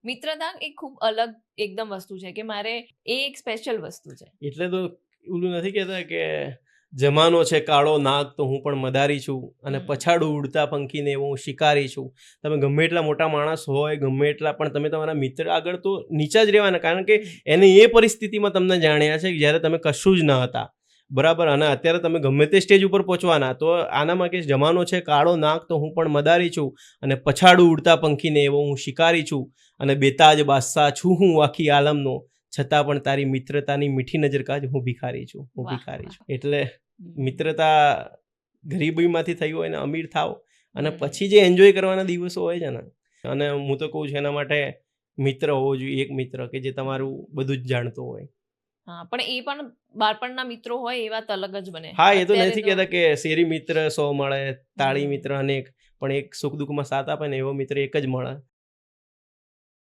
મિત્રતા એ ખૂબ અલગ એકદમ વસ્તુ છે કે મારે એ એક સ્પેશિયલ વસ્તુ છે. એટલે તો ઓલું નથી કહેતા કે જમાનો છે કાળો નાગ તો હું પણ મદારી છું અને પછાડું ઉડતા પંખીને એવો હું શિકારી છું. તમે ગમે એટલા મોટા માણસ હોય, ગમે એટલા, પણ તમે તમારા મિત્ર આગળ તો નીચા જ રહેવાના, કારણ કે એને એ પરિસ્થિતિમાં તમને જાણ્યા છે કે જ્યારે તમે કશું જ ન હતા, બરાબર. અને અત્યારે તમે ગમે તે સ્ટેજ ઉપર પહોંચવાના. તો આનામાં કે જમાનો છે કાળો નાગ તો હું પણ મદારી છું અને પછાડું ઉડતા પંખીને એવો હું શિકારી છું અને બેતાજ બાદશાહ છું હું આખી આલમનો, છતાં પણ તારી મિત્રતાની મીઠી નજર કાજ હું ભિખારી છું, હું ભિખારી છું. એટલે મિત્રતા ગરીબીમાંથી થઈ હોય ને અમીર થાવ અને પછી જે એન્જોય કરવાના દિવસો હોય છે ને, અને હું તો કહું છું એના માટે મિત્ર હોવો જોઈએ, એક મિત્ર કે જે તમારું બધું જ જાણતો હોય. હા, પણ એ પણ બાળપણના મિત્રો હોય એ વાત અલગ જ બને. હા, એ તો અત્યારે નથી કહેતા કે શેરી મિત્ર 100 મળે, તાળી મિત્ર અનેક, પણ એક સુખ દુઃખમાં સાથ આપે ને એવો મિત્ર એક જ મળે.